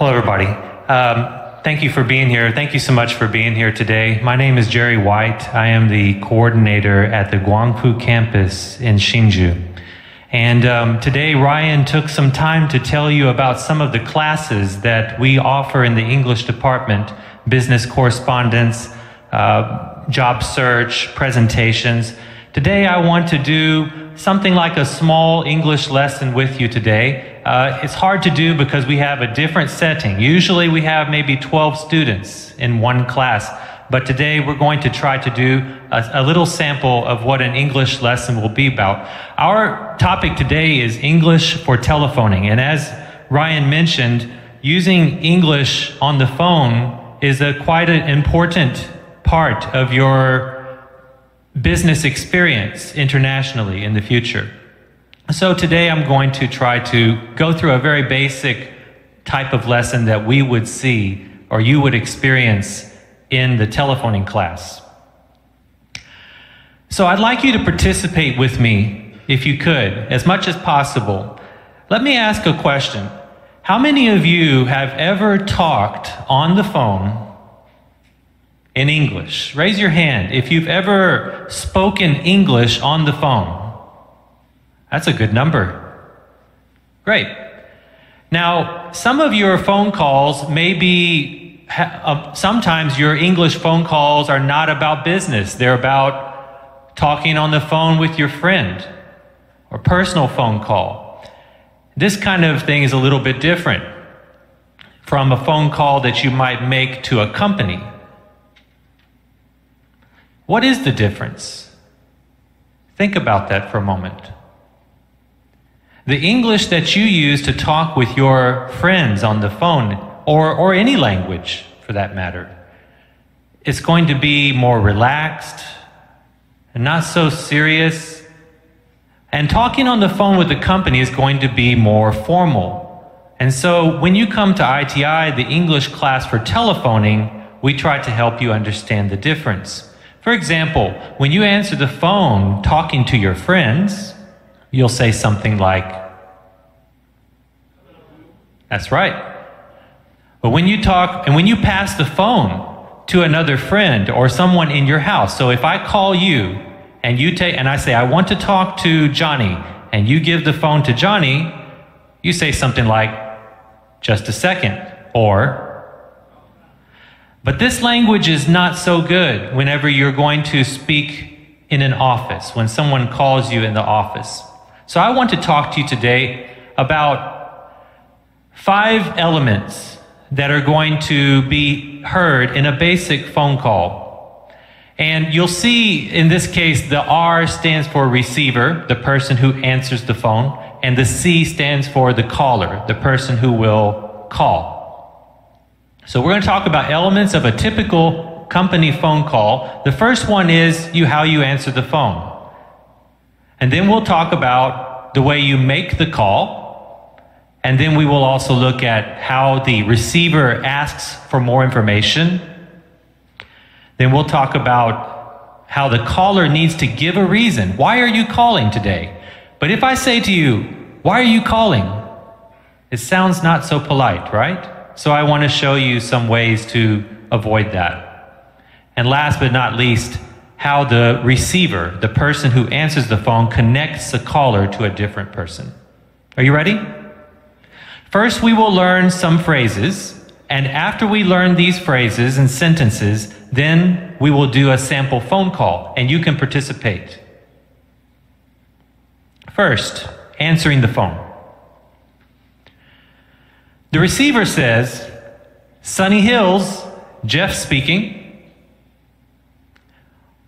Hello, everybody. Thank you for being here. Thank you so much for being here today. My name is Jerry White. I am the coordinator at the Guangpu campus in Hsinchu. And today, Ryan took some time to tell you about some of the classes that we offer in the English department: business correspondence, job search, presentations. Today, I want to do something like a small English lesson with you today. It's hard to do because we have a different setting. Usually we have maybe 12 students in one class, but today we're going to try to do a little sample of what an English lesson will be about. Our topic today is English for telephoning, and as Ryan mentioned, using English on the phone is quite an important part of your business experience internationally in the future. So today I'm going to try to go through a very basic type of lesson that we would see or you would experience in the telephoning class. So I'd like you to participate with me, if you could, as much as possible. Let me ask a question. How many of you have ever talked on the phone in English? Raise your hand if you've ever spoken English on the phone. That's a good number. Great. Now, some of your phone calls may be, sometimes your English phone calls are not about business. They're about talking on the phone with your friend or personal phone call. This kind of thing is a little bit different from a phone call that you might make to a company. What is the difference? Think about that for a moment. The English that you use to talk with your friends on the phone, or any language for that matter, it's going to be more relaxed and not so serious. And talking on the phone with the company is going to be more formal. And so when you come to ITI, the English class for telephoning, we try to help you understand the difference. For example, when you answer the phone talking to your friends, you'll say something like, that's right. But when you talk, and when you pass the phone to another friend or someone in your house, so if I call you and and I say, I want to talk to Johnny, and you give the phone to Johnny, you say something like, just a second, but this language is not so good whenever you're going to speak in an office, when someone calls you in the office. So I want to talk to you today about 5 elements that are going to be heard in a basic phone call. And you'll see in this case, the R stands for receiver, the person who answers the phone, and the C stands for the caller, the person who will call. So we're going to talk about elements of a typical company phone call. The first one is how you answer the phone. And then we'll talk about the way you make the call. And then we will also look at how the receiver asks for more information. Then we'll talk about how the caller needs to give a reason. Why are you calling today? But if I say to you, why are you calling? It sounds not so polite, right? So I want to show you some ways to avoid that. And last but not least, how the receiver, the person who answers the phone, connects the caller to a different person. Are you ready? First, we will learn some phrases, and after we learn these phrases and sentences, then we will do a sample phone call, and you can participate. First, answering the phone. The receiver says, Sunny Hills, Jeff speaking.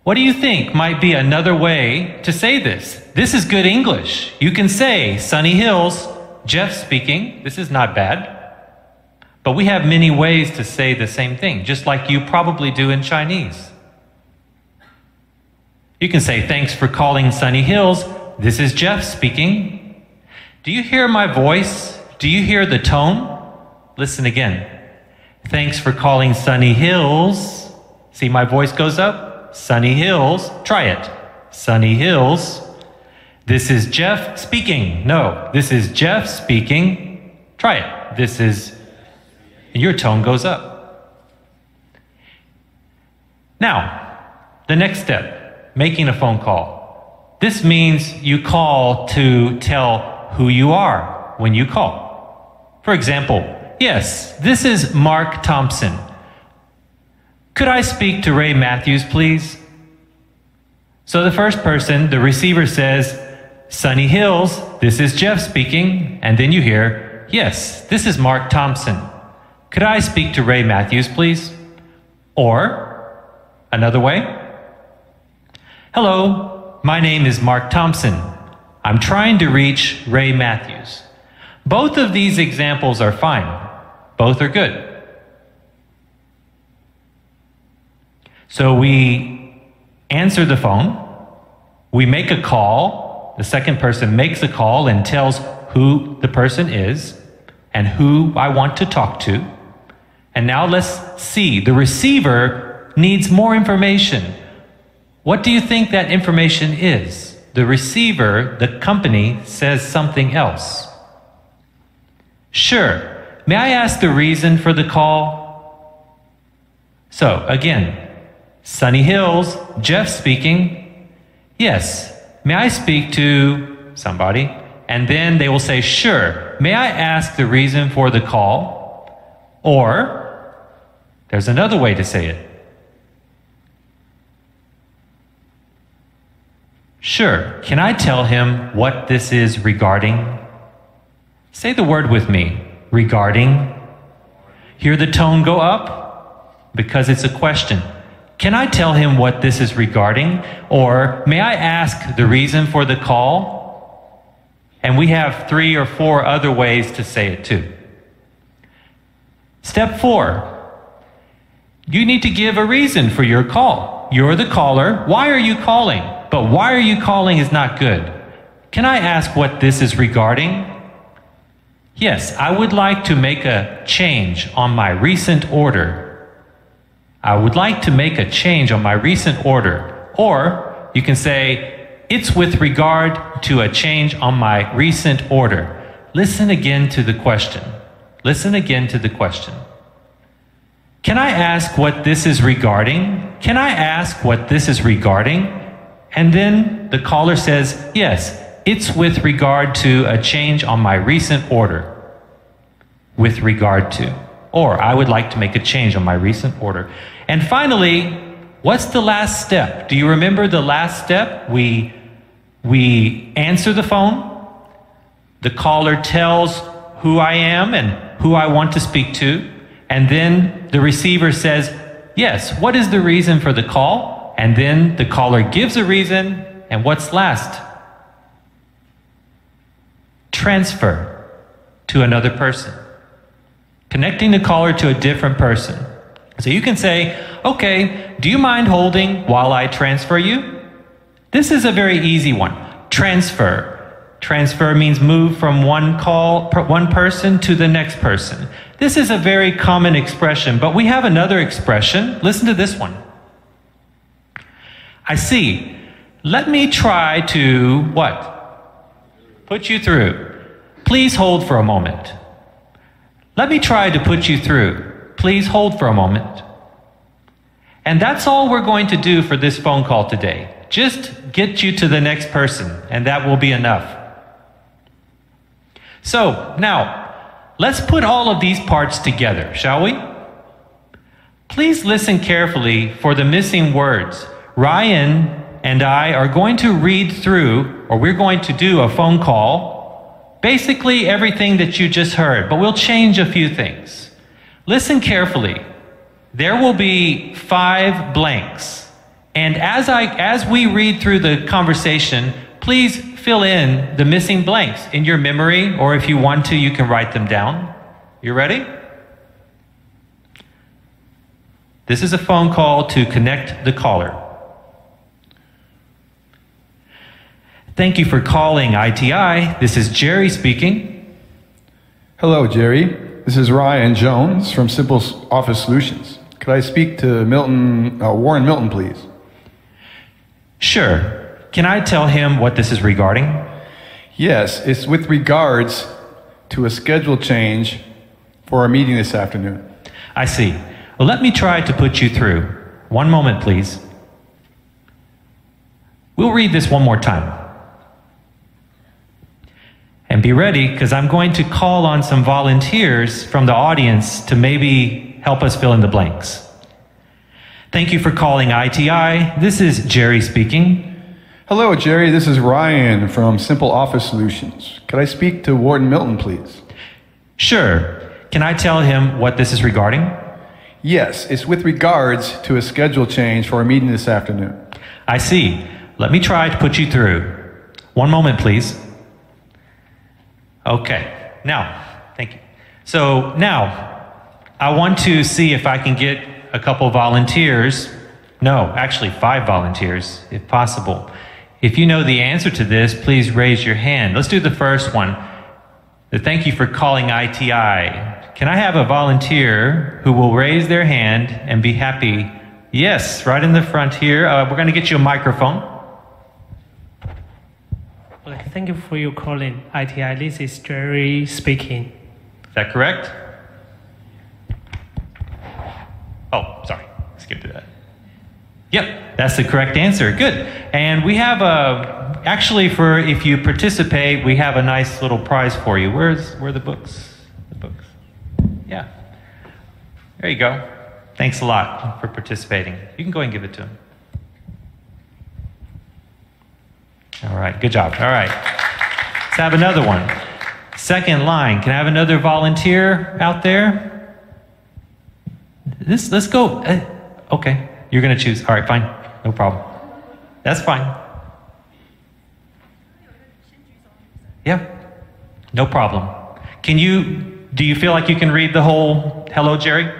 What do you think might be another way to say this? This is good English. You can say, Sunny Hills, Jeff speaking. This is not bad. But we have many ways to say the same thing, just like you probably do in Chinese. You can say, thanks for calling Sunny Hills. This is Jeff speaking. Do you hear my voice? Do you hear the tone? Listen again. Thanks for calling Sunny Hills. See, my voice goes up. Sunny Hills. Try it. Sunny Hills. This is Jeff speaking. No, this is Jeff speaking. Try it. This is and your tone goes up. Now, the next step, making a phone call. This means you call to tell who you are when you call. For example, yes, this is Mark Thompson. Could I speak to Ray Matthews, please? So the first person, the receiver says, Sunny Hills, this is Jeff speaking. And then you hear, yes, this is Mark Thompson. Could I speak to Ray Matthews, please? Or, another way. Hello, my name is Mark Thompson. I'm trying to reach Ray Matthews. Both of these examples are fine. Both are good. So we answer the phone. We make a call. The second person makes a call and tells who the person is and who I want to talk to. And now let's see. The receiver needs more information. What do you think that information is? The receiver, the company, says something else. Sure. May I ask the reason for the call? So, again, Sunny Hills, Jeff speaking. Yes. May I speak to somebody? And then they will say, sure. May I ask the reason for the call? Or, there's another way to say it. Sure. Can I tell him what this is regarding? Say the word with me. Regarding. Hear the tone go up? Because it's a question. Can I tell him what this is regarding? Or may I ask the reason for the call? And we have 3 or 4 other ways to say it too. Step 4. You need to give a reason for your call. You're the caller. Why are you calling? But why are you calling is not good. Can I ask what this is regarding? Yes, I would like to make a change on my recent order. I would like to make a change on my recent order. Or you can say, it's with regard to a change on my recent order. Listen again to the question. Listen again to the question. Can I ask what this is regarding? Can I ask what this is regarding? And then the caller says, yes, it's with regard to a change on my recent order. With regard to. Or I would like to make a change on my recent order. And finally, what's the last step? Do you remember the last step? We answer the phone. The caller tells who I am and who I want to speak to. And then the receiver says, yes, what is the reason for the call? And then the caller gives a reason. And what's last? Transfer to another person. Connecting the caller to a different person. So you can say, okay, do you mind holding while I transfer you? This is a very easy one. Transfer. Transfer means move from one person to the next person. This is a very common expression, but we have another expression. Listen to this one. I see. Let me try to, what? Put you through. Please hold for a moment. Let me try to put you through. Please hold for a moment. And that's all we're going to do for this phone call today. Just get you to the next person, and that will be enough. So, now, let's put all of these parts together, shall we? Please listen carefully for the missing words. Ryan and I are going to read through, or we're going to do a phone call, basically everything that you just heard, but we'll change a few things. Listen carefully. There will be 5 blanks. And as we read through the conversation, please fill in the missing blanks in your memory, or if you want to, you can write them down. You ready? This is a phone call to connect the caller. Thank you for calling ITI. This is Jerry speaking. Hello, Jerry. This is Ryan Jones from Simple Office Solutions. Could I speak to Warren Milton, please? Sure. Can I tell him what this is regarding? Yes, it's with regards to a schedule change for our meeting this afternoon. I see. Well, let me try to put you through. One moment, please. We'll read this one more time. And be ready, because I'm going to call on some volunteers from the audience to maybe help us fill in the blanks. Thank you for calling ITI. This is Jerry speaking. Hello, Jerry. This is Ryan from Simple Office Solutions. Could I speak to Warden Milton, please? Sure. Can I tell him what this is regarding? Yes, it's with regards to a schedule change for our meeting this afternoon. I see. Let me try to put you through. One moment, please. Okay. Now, thank you. So now, I want to see if I can get a couple volunteers. No, actually 5 volunteers, if possible. If you know the answer to this, please raise your hand. Let's do the first one. Thank you for calling ITI. Can I have a volunteer who will raise their hand and be happy? Yes, right in the front here. We're going to get you a microphone. Thank you for your calling, ITI. This is Jerry speaking. Is that correct? Oh, sorry. Skip to that. Yep, that's the correct answer. Good. And we have actually, for if you participate, we have a nice little prize for you. Where are the books? The books. Yeah. There you go. Thanks a lot for participating. You can go ahead and give it to him. All right, good job. All right. Let's have another one. Second line. Can I have another volunteer out there? Let's go. Okay. You're going to choose. All right, fine. No problem. That's fine. Yeah. No problem. Do you feel like you can read the whole hello, Jerry?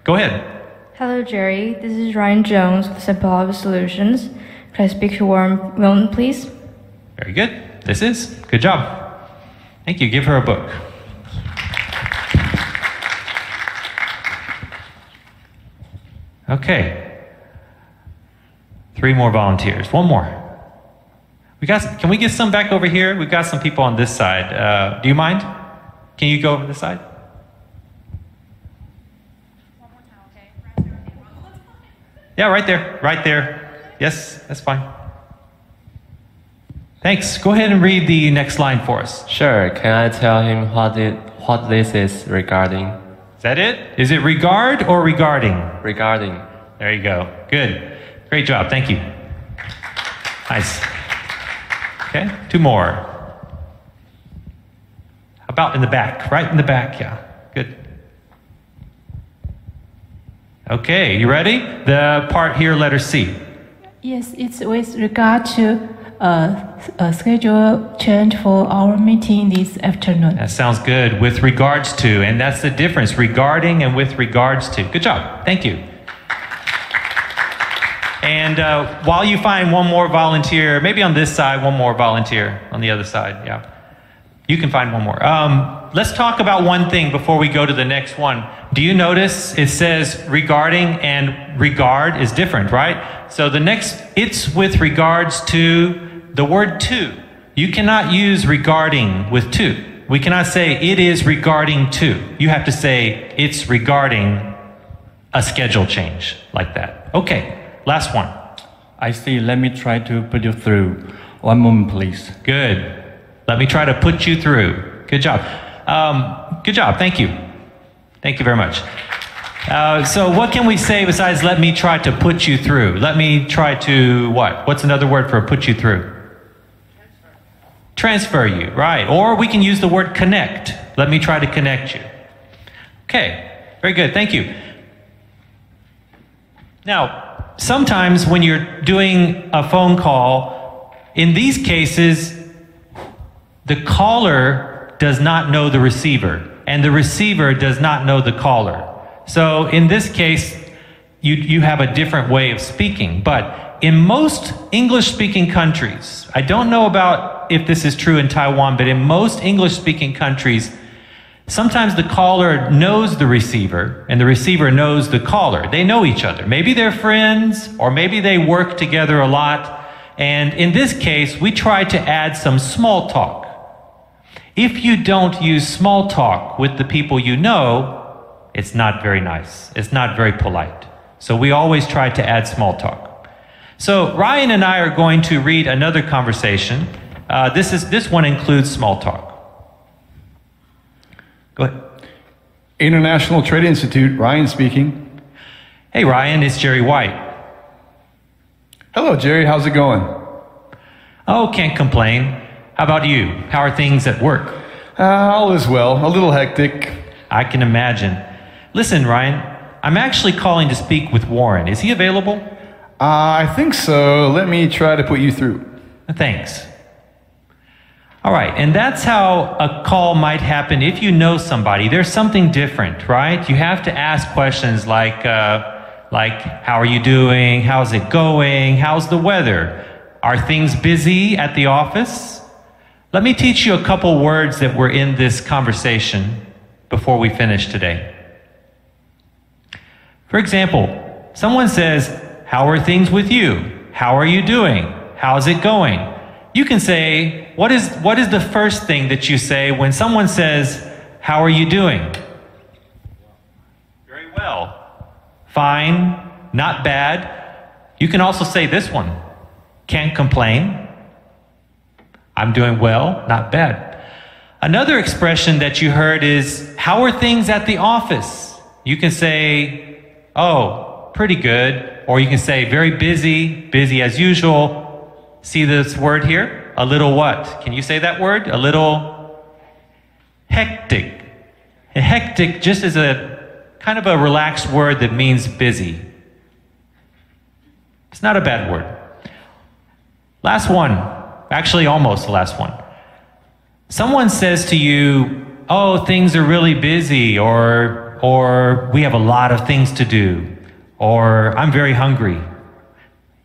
Go ahead. Hello, Jerry. This is Ryan Jones with Simple Office Solutions. Can I speak to Warren Milton, please? Very good. This is. Good job. Thank you. Give her a book. Okay. 3 more volunteers. 1 more. Can we get some back over here? We've got some people on this side. Do you mind? Can you go over this side? One more time, okay? Yeah, right there. Right there. Yes, that's fine. Thanks. Go ahead and read the next line for us. Sure. Can I tell him what this is regarding? Is that it? Is it regard or regarding? Regarding. There you go. Good. Great job. Thank you. Nice. Okay, 2 more. How about in the back? Right in the back. Yeah. Good. Okay, you ready? The part here, letter C. Yes, it's with regard to a schedule change for our meeting this afternoon. That sounds good. With regards to, and that's the difference, regarding and with regards to. Good job. Thank you. And while you find 1 more volunteer, maybe on this side, 1 more volunteer on the other side. Yeah, you can find 1 more. Let's talk about one thing before we go to the next one. Do you notice it says regarding and regard is different, right? So the next, it's with regards to the word to. You cannot use regarding with to. We cannot say it is regarding to. You have to say it's regarding a schedule change like that. Okay, last one. I see. Let me try to put you through. 1 moment, please. Good. Let me try to put you through. Good job. Good job. Thank you. Thank you very much. So what can we say besides let me try to put you through? Let me try to what? What's another word for put you through? Transfer you, right. Or we can use the word connect. Let me try to connect you. Okay, very good. Thank you. Now, sometimes when you're doing a phone call, in these cases, the caller does not know the receiver, and the receiver does not know the caller. So in this case, you have a different way of speaking. But in most English-speaking countries, I don't know about if this is true in Taiwan, but in most English-speaking countries, sometimes the caller knows the receiver, and the receiver knows the caller. They know each other. Maybe they're friends, or maybe they work together a lot. And in this case, we try to add some small talk. If you don't use small talk with the people you know, it's not very nice. It's not very polite. So we always try to add small talk. So Ryan and I are going to read another conversation. This one includes small talk. Go ahead. International Trade Institute, Ryan speaking. Hey Ryan, it's Jerry White. Hello, Jerry. How's it going? Oh, can't complain. How about you? How are things at work? All is well. A little hectic. I can imagine. Listen, Ryan, I'm actually calling to speak with Warren. Is he available? I think so. Let me try to put you through. Thanks. All right, and that's how a call might happen if you know somebody. There's something different, right? You have to ask questions like, how are you doing? How's it going? How's the weather? Are things busy at the office? Let me teach you a couple words that were in this conversation before we finish today. For example, someone says, how are things with you? How are you doing? How's it going? You can say, what is the first thing that you say when someone says, how are you doing? Very well. Fine, not bad. You can also say this one, can't complain. I'm doing well, not bad. Another expression that you heard is, how are things at the office? You can say, oh, pretty good. Or you can say, very busy, busy as usual. See this word here? A little what? Can you say that word? A little hectic. Hectic just is a kind of a relaxed word that means busy. It's not a bad word. Last one, actually almost the last one. Someone says to you, oh, things are really busy, or we have a lot of things to do, or I'm very hungry.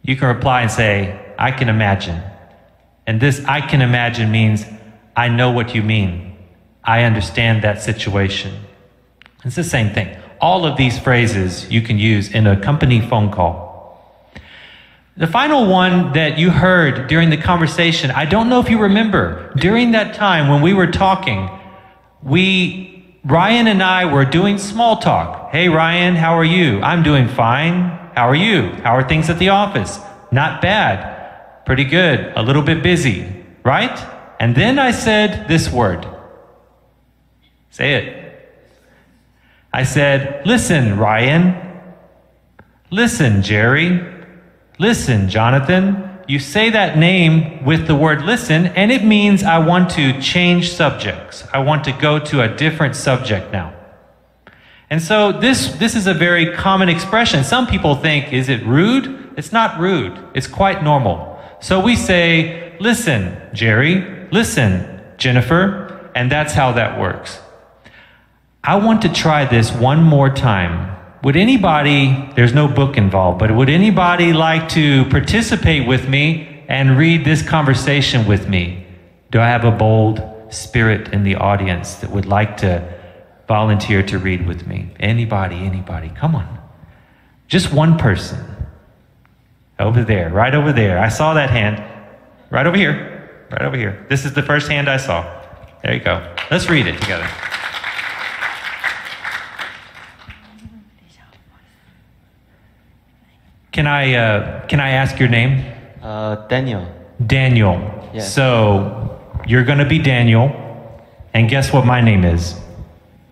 You can reply and say, I can imagine. And this I can imagine means I know what you mean. I understand that situation. It's the same thing. All of these phrases you can use in a company phone call. The final one that you heard during the conversation, I don't know if you remember, during that time when we were talking, Ryan and I were doing small talk. Hey Ryan, how are you? I'm doing fine. How are you? How are things at the office? Not bad. Pretty good. A little bit busy, right? And then I said this word. Say it. I said, listen, Ryan. Listen, Jerry. Listen, Jonathan. You say that name with the word listen, and it means I want to change subjects. I want to go to a different subject now. And so this is a very common expression. Some people think, is it rude? It's not rude. It's quite normal. So we say, listen, Jerry. Listen, Jennifer. And that's how that works. I want to try this one more time. Would anybody, there's no book involved, but would anybody like to participate with me and read this conversation with me? Do I have a bold spirit in the audience that would like to volunteer to read with me? Anybody, come on. Just one person. Over there, right over there. I saw that hand. Right over here. This is the first hand I saw. There you go. Let's read it together. Can I ask your name? Daniel. Daniel. Yes. So you're going to be Daniel, and guess what my name is?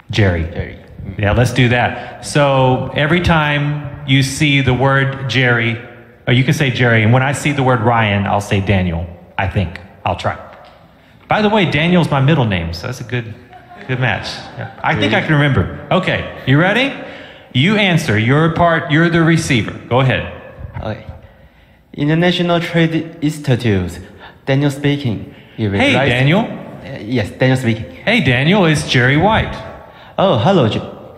Jerry. Jerry. Yeah, let's do that. So every time you see the word Jerry, or you can say Jerry, and when I see the word Ryan, I'll say Daniel. I think. I'll try. By the way, Daniel's my middle name, so that's a good match. Yeah. I think I can remember. Okay, you ready? You answer. You're the receiver. Go ahead. Okay. International Trade Institute. Daniel speaking. Hey, Daniel. Yes, Daniel speaking. Hey, Daniel. It's Jerry White. Oh, hello,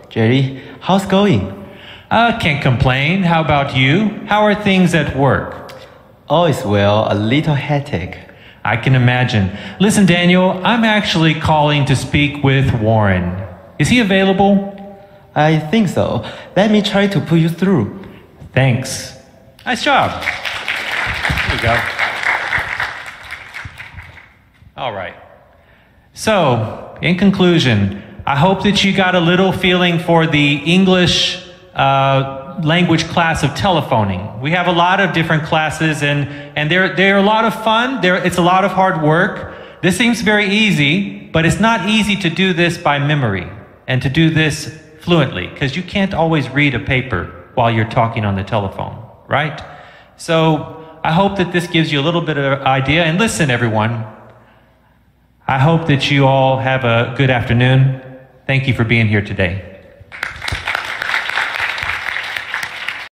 Jerry. How's it going? Can't complain. How about you? How are things at work? All is well. A little hectic. I can imagine. Listen, Daniel. I'm actually calling to speak with Warren. Is he available? I think so. Let me try to put you through. Thanks. Nice job. There we go. All right. So, in conclusion, I hope that you got a little feeling for the English language class of telephoning. We have a lot of different classes, and they're a lot of fun. It's a lot of hard work. This seems very easy, but it's not easy to do this by memory and to do this fluently, because you can't always read a paper while you're talking on the telephone, right? So I hope that this gives you a little bit of idea. And listen, everyone, I hope that you all have a good afternoon. Thank you for being here today.